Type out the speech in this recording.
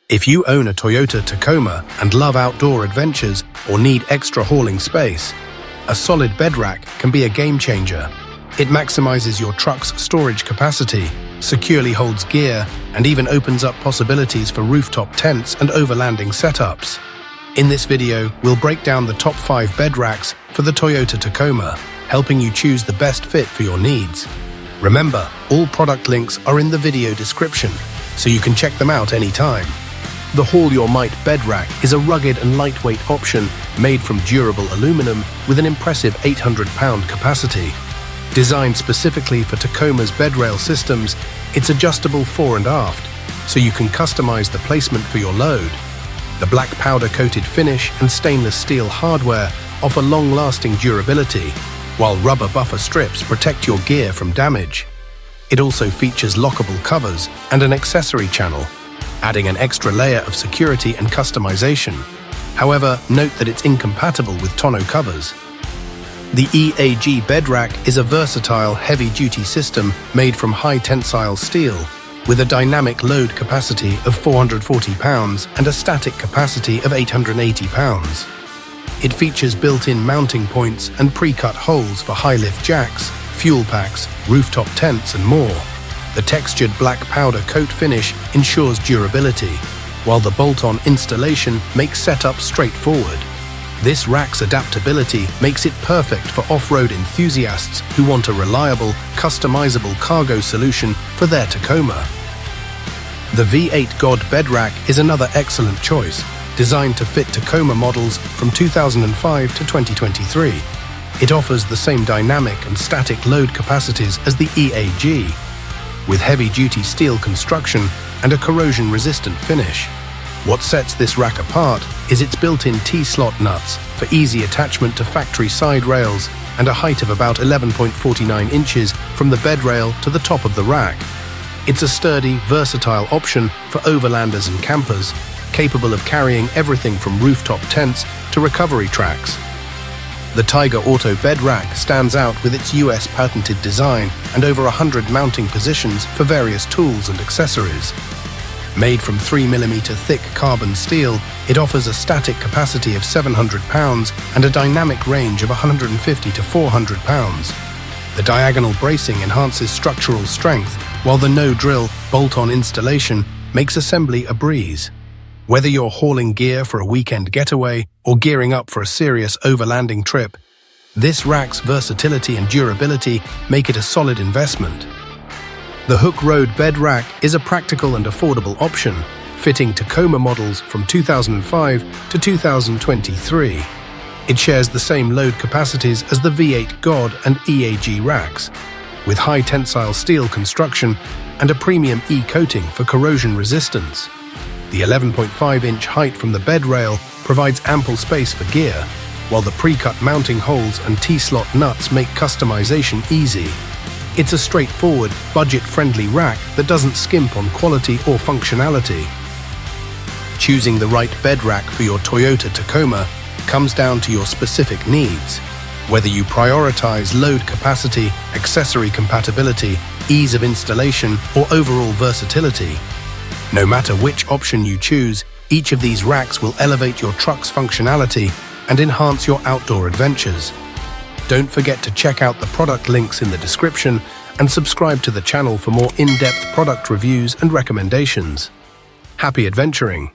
If you own a Toyota Tacoma and love outdoor adventures or need extra hauling space, a solid bed rack can be a game changer. It maximizes your truck's storage capacity, securely holds gear, and even opens up possibilities for rooftop tents and overlanding setups. In this video, we'll break down the top 5 bed racks for the Toyota Tacoma, helping you choose the best fit for your needs. Remember, all product links are in the video description, so you can check them out anytime. The Haul Your Might bed rack is a rugged and lightweight option made from durable aluminum with an impressive 800-pound capacity. Designed specifically for Tacoma's bed rail systems, it's adjustable fore and aft, so you can customize the placement for your load. The black powder-coated finish and stainless steel hardware offer long-lasting durability, while rubber buffer strips protect your gear from damage. It also features lockable covers and an accessory channel, adding an extra layer of security and customization. However, note that it's incompatible with tonneau covers. The EAG bed rack is a versatile, heavy-duty system made from high-tensile steel, with a dynamic load capacity of 440 pounds and a static capacity of 880 pounds. It features built-in mounting points and pre-cut holes for high-lift jacks, fuel packs, rooftop tents, and more. The textured black powder coat finish ensures durability, while the bolt-on installation makes setup straightforward. This rack's adaptability makes it perfect for off-road enthusiasts who want a reliable, customizable cargo solution for their Tacoma. The V8 God bed rack is another excellent choice, designed to fit Tacoma models from 2005 to 2023. It offers the same dynamic and static load capacities as the EAG, with heavy-duty steel construction and a corrosion-resistant finish. What sets this rack apart is its built-in T-slot nuts for easy attachment to factory side rails and a height of about 11.49 inches from the bed rail to the top of the rack. It's a sturdy, versatile option for overlanders and campers, capable of carrying everything from rooftop tents to recovery tracks. The Tyger Auto bed rack stands out with its US patented design and over 100 mounting positions for various tools and accessories. Made from 3mm thick carbon steel, it offers a static capacity of 700 pounds and a dynamic range of 150 to 400 pounds. The diagonal bracing enhances structural strength, while the no-drill, bolt-on installation makes assembly a breeze. Whether you're hauling gear for a weekend getaway or gearing up for a serious overlanding trip, this rack's versatility and durability make it a solid investment. The Hooke Road bed rack is a practical and affordable option, fitting Tacoma models from 2005 to 2023. It shares the same load capacities as the V8 God and EAG racks, with high tensile steel construction and a premium E-coating for corrosion resistance. The 11.5-inch height from the bed rail provides ample space for gear, while the pre-cut mounting holes and T-slot nuts make customization easy. It's a straightforward, budget-friendly rack that doesn't skimp on quality or functionality. Choosing the right bed rack for your Toyota Tacoma comes down to your specific needs. Whether you prioritize load capacity, accessory compatibility, ease of installation, or overall versatility, no matter which option you choose, each of these racks will elevate your truck's functionality and enhance your outdoor adventures. Don't forget to check out the product links in the description and subscribe to the channel for more in-depth product reviews and recommendations. Happy adventuring!